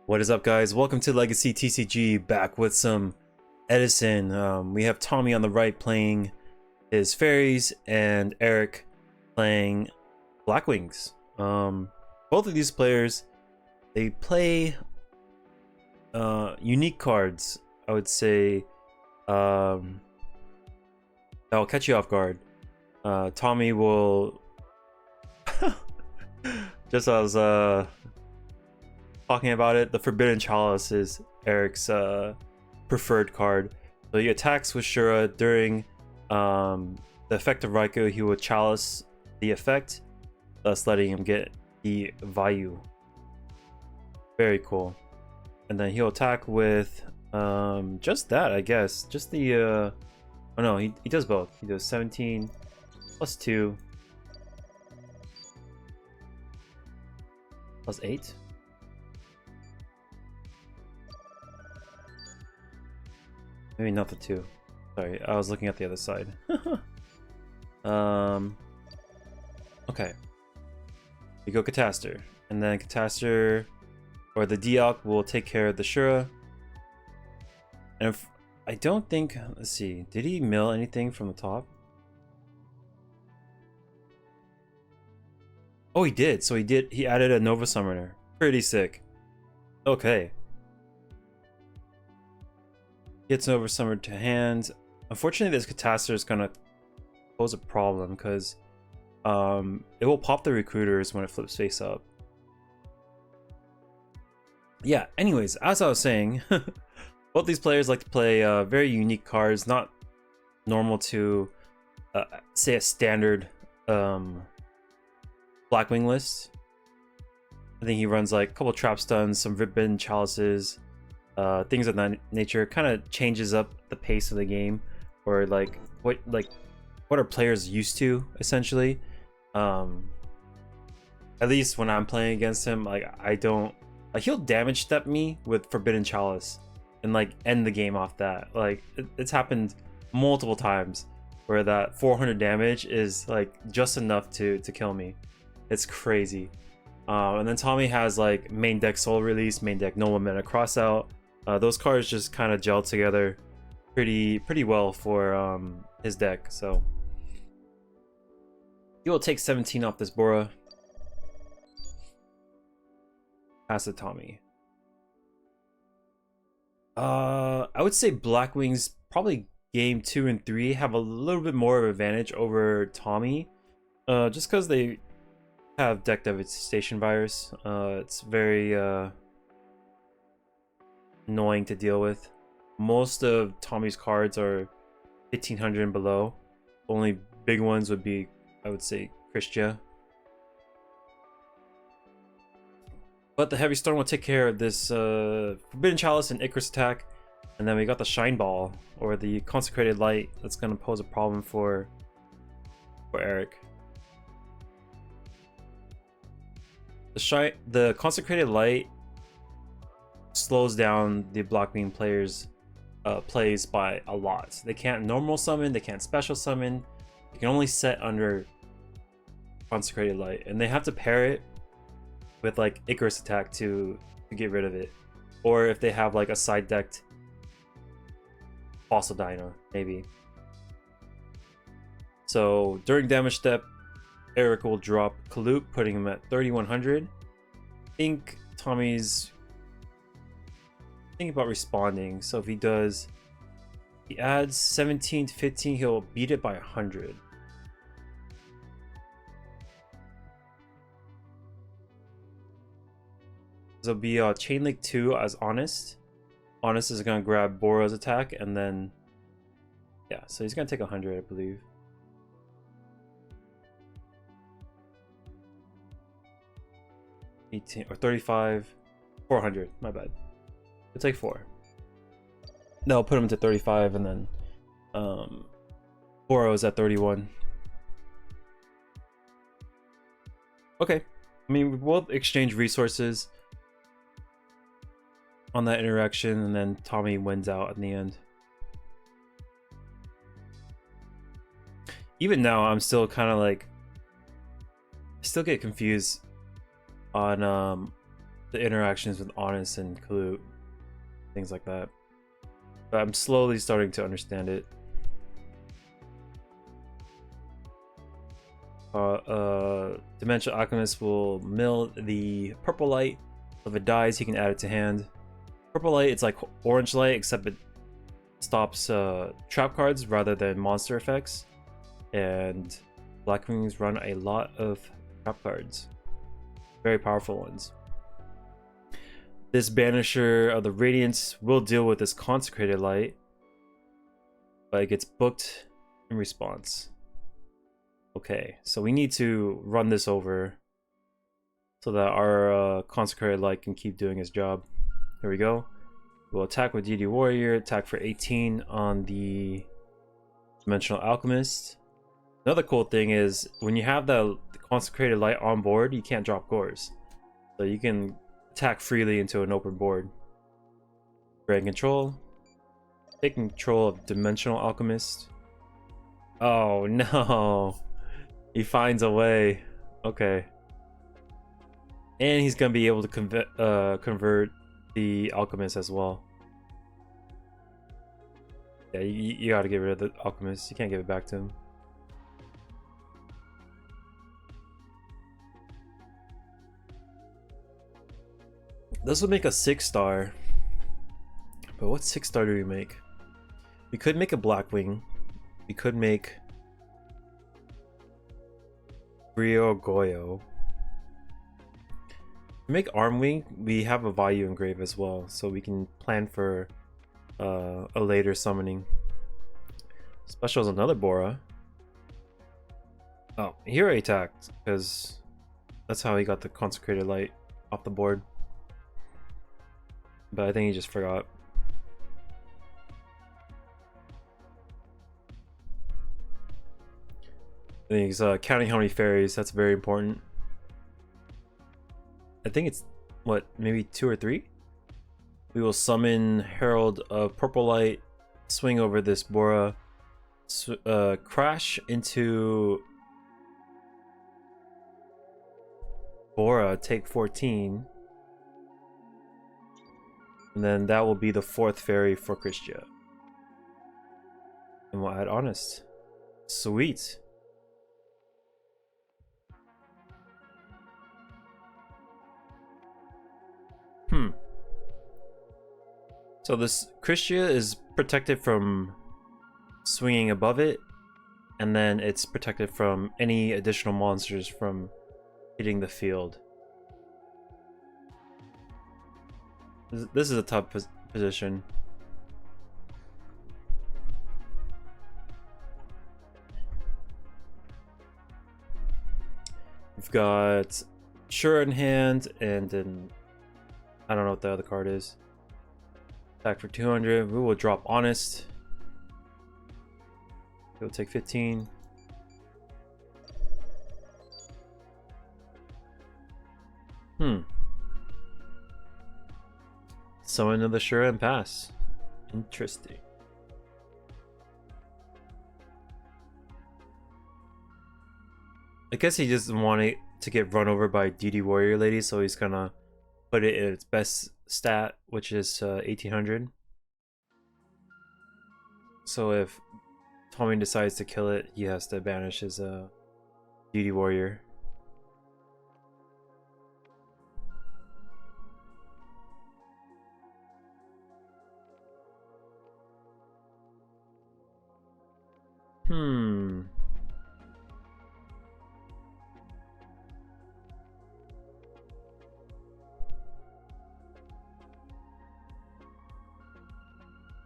What is up, guys? Welcome to Legacy TCG, back with some Edison. We have Tommy on the right playing his Fairies and Eric playing Blackwings. Both of these players, they play unique cards, I would say, that'll catch you off guard. Tommy will just as talking about it, the Forbidden Chalice is Eric's preferred card. So he attacks with Shura during the effect of Raikou. He will chalice the effect, thus letting him get the value. Very cool. And then he'll attack with just that, I guess. Just the oh no, he does both. He does 17 plus 2 plus 8. Maybe not the 2. Sorry, I was looking at the other side. Okay. We go Cataster. And then Cataster, or the Dialk, will take care of the Shura. And if, I don't think, let's see, did he mill anything from the top? Oh, he did. So he added a Nova Summoner. Pretty sick. Okay. Gets Nova Summoned to hand. Unfortunately, this Cataster is gonna pose a problem because it will pop the recruiters when it flips face up. Yeah, anyways, as I was saying, both these players like to play very unique cards, not normal to say a standard Blackwing list. I think he runs like a couple trap stuns, some Forbidden Chalices, things of that nature. Kind of changes up the pace of the game, or like what are players used to, essentially. At least when I'm playing against him, like I don't like, he'll damage step me with Forbidden Chalice and like end the game off that. Like it's happened multiple times where that 400 damage is like just enough to kill me. It's crazy. And then Tommy has like main deck Soul Release, main deck No Mana Crossout. Those cards just kind of gel together pretty well for his deck. So he will take 17 off this Bora. Pass it Tommy. I would say Blackwings probably game 2 and 3 have a little bit more of an advantage over Tommy, just because they have deck devastation virus. It's very annoying to deal with. Most of Tommy's cards are 1500 and below. Only big ones would be, I would say, Christia. But the Heavy Storm will take care of this Forbidden Chalice and Icarus attack. And then we got the Shine Ball, or the Consecrated Light, that's going to pose a problem for Eric. The Consecrated Light slows down the Blackwing players' plays by a lot. They can't normal summon, they can't special summon. You can only set under Consecrated Light, and they have to pair it with like Icarus attack to get rid of it. Or if they have like a side decked Fossil Dino, maybe. So during damage step, Eric will drop Kaloop, putting him at 3100. I think Tommy's thinking about responding. So if he does, he adds 17 to 15, he'll beat it by 100. So it'll be Chain Link 2 as Honest. Honest is going to grab Bora's attack, and then yeah, so he's going to take 100, I believe. Or 35, 400, my bad. We'll take 4. No, put him to 35, and then Boro is at 31. Okay, I mean, we both exchange resources on that interaction, and then Tommy wins out in the end. Even now, I'm still kind of like, I still get confused on the interactions with Honest and Clue, things like that. But I'm slowly starting to understand it. Dimensional Alchemist will mill the purple light. If it dies, he can add it to hand. Purple light, it's like orange light, except it stops trap cards rather than monster effects. And Blackwings run a lot of trap cards. Very powerful ones. This Banisher of the Radiance will deal with this Consecrated Light, but it gets booked in response. Okay, so we need to run this over so that our Consecrated Light can keep doing his job. Here we go. We'll attack with DD Warrior, attack for 18 on the Dimensional Alchemist. Another cool thing is when you have the Consecrated Light on board, you can't drop cores. So you can attack freely into an open board. Grand Control. Take control of Dimensional Alchemist. Oh no. He finds a way. Okay. And he's gonna be able to convert the Alchemist as well. Yeah, you gotta get rid of the Alchemist. You can't give it back to him. This would make a 6-star. But what 6-star do we make? We could make a Blackwing. We could make Yugioh. To make Armwing, we have a Vayu engrave as well, so we can plan for a later summoning. Special is another Bora. Oh, he already attacked because that's how he got the Consecrated Light off the board. But I think he just forgot. I think he's counting how many fairies. That's very important. I think it's, what, maybe 2 or 3? We will summon Herald of Purple Light, swing over this Bora, crash into Bora, take 14. And then that will be the 4th fairy for Christia. And we'll add Honest. Sweet. So this Christia is protected from swinging above it, and then it's protected from any additional monsters from hitting the field. This is a tough position. We've got Sure in hand, and then I don't know what the other card is. Attack for 200. We will drop Honest. He'll take 15. Summon another Sure and pass. Interesting. I guess he just wanted to get run over by DD Warrior Lady, so he's gonna put it in its best stat, which is 1800. So if Tommy decides to kill it, he has to banish his DD Warrior.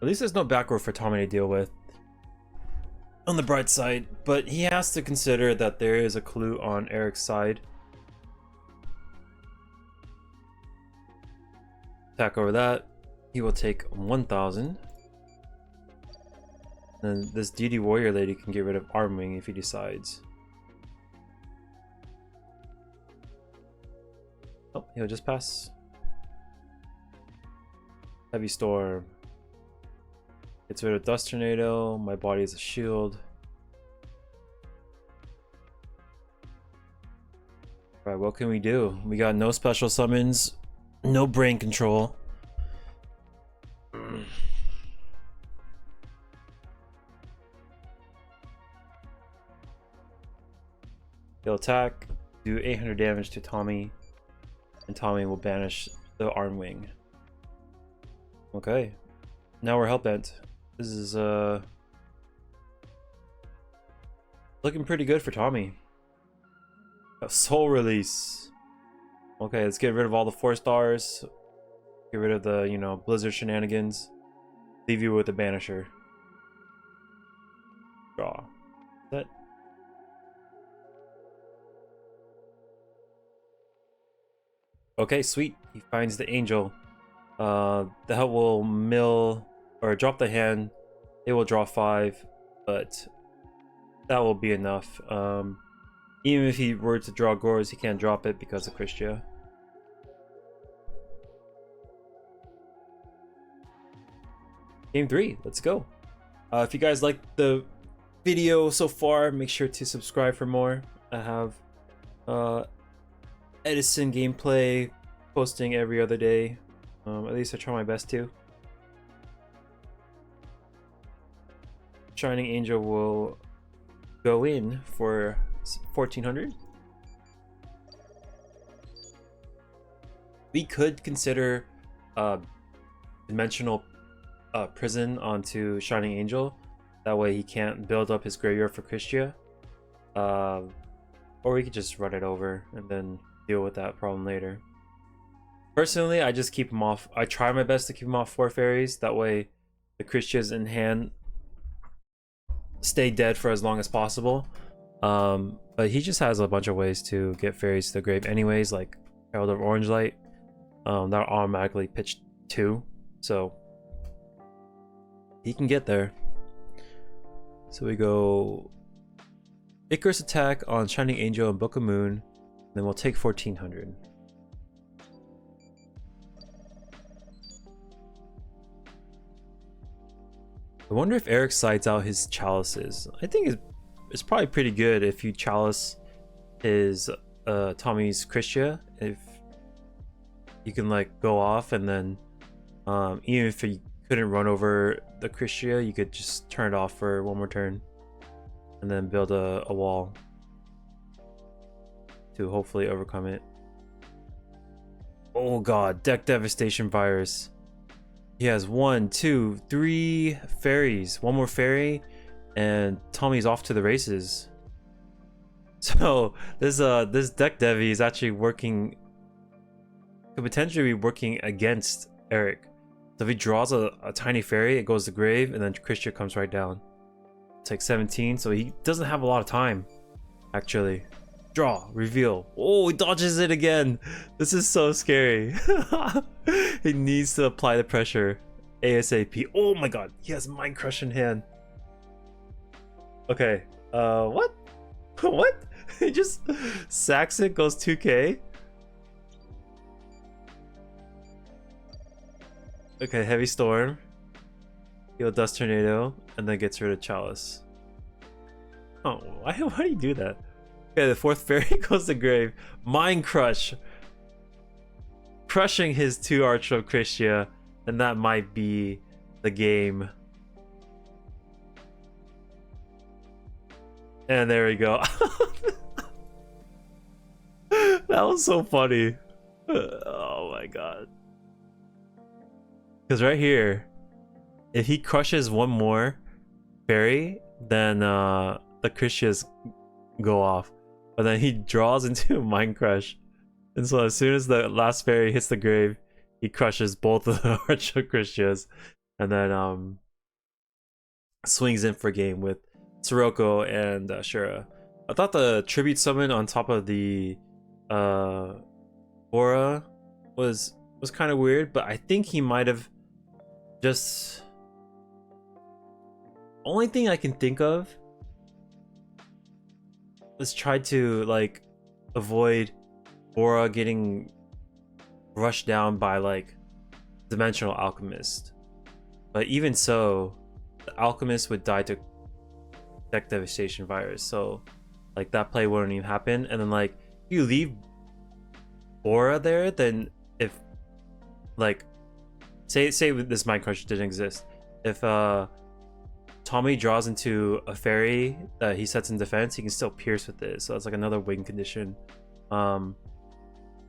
At least there's no back row for Tommy to deal with. On the bright side, but he has to consider that there is a clue on Eric's side. Attack over that. He will take 1000. Then this DD Warrior Lady can get rid of Armwing if he decides. Oh, he'll just pass. Heavy Storm. Gets rid of Dust Tornado. My body is a shield. Right, what can we do? We got no special summons. No brain control. He'll attack, do 800 damage to Tommy, and Tommy will banish the arm wing. Okay, now we're hellbent. This is looking pretty good for Tommy. A soul release. Okay, let's get rid of all the 4-stars. Get rid of the, you know, Blizzard shenanigans. Leave you with the Banisher. Draw. Set. Okay, sweet. He finds the angel. The hell will mill or drop the hand. It will draw 5, but that will be enough. Even if he were to draw Gores, he can't drop it because of Christia. Game 3, let's go. If you guys liked the video so far, make sure to subscribe for more. I have Edison gameplay posting every other day. At least I try my best to. Shining Angel will go in for 1400. We could consider dimensional prison onto Shining Angel. That way he can't build up his graveyard for Christia. Or we could just run it over and then deal with that problem later. Personally, I just keep him off. I try my best to keep him off 4 fairies. That way the Christias in hand stay dead for as long as possible. But he just has a bunch of ways to get fairies to the grave anyways, like Herald of Orange Light. That automatically pitch 2. So he can get there. So we go Icarus attack on Shining Angel and Book of Moon. Then we'll take 1400. I wonder if Eric sides out his chalices. I think it's probably pretty good if you chalice his Tommy's Christia. If you can like go off and then even if you couldn't run over the Christia, you could just turn it off for one more turn and then build a wall to hopefully overcome it. Oh god, deck devastation virus. He has 1, 2, 3 fairies, one more fairy, and Tommy's off to the races. So this deck dev is actually working, could potentially be working against Eric. So if he draws a tiny fairy, it goes to grave, and then Christia comes right down. It's like 17, so he doesn't have a lot of time, actually. Draw, reveal. Oh, he dodges it again. This is so scary. He needs to apply the pressure ASAP. Oh my god, he has Mind Crush in hand. Okay, what? What? He just sacks it, goes 2k. Okay, Heavy Storm. He'll Dust Tornado, and then gets rid of Chalice. Oh, why do you do that? Okay, the 4th fairy goes to grave. Mind Crush. Crushing his 2 Arch of Christia, and that might be the game. And there we go. That was so funny. Oh my god. Because right here, if he crushes one more fairy, then the Christias go off. But then he draws into Mind Crush. And so as soon as the last fairy hits the grave, he crushes both of the Arch of Christias. And then swings in for game with Sirocco and Shura. I thought the tribute summon on top of the Aura was kind of weird, but I think he might have just... Only thing I can think of is try to like avoid Aura getting rushed down by like Dimensional Alchemist. But even so, the Alchemist would die to deck devastation virus, so like that play wouldn't even happen. And then like if you leave Aura there, then if like say this Mind Crush didn't exist. If Tommy draws into a fairy that he sets in defense, he can still pierce with it. So that's like another win condition.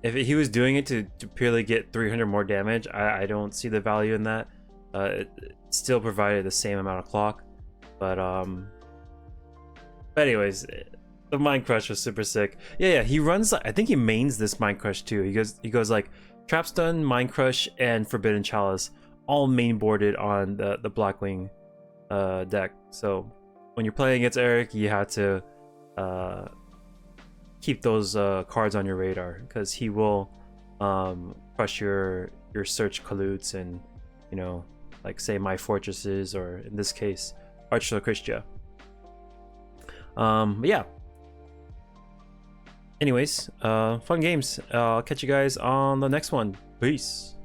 If he was doing it to purely get 300 more damage, I don't see the value in that. It still provided the same amount of clock, but anyways, the Mind Crush was super sick. Yeah, he runs. I think he mains this Mind Crush too. He goes like Trap Stun, Mind Crush, and Forbidden Chalice, all main boarded on the Blackwing deck. So when you're playing against Eric, you have to keep those cards on your radar, because he will crush your search colutes and, you know, like say My Fortresses, or in this case Arch Christia. Yeah, anyways, fun games. I'll catch you guys on the next one. Peace.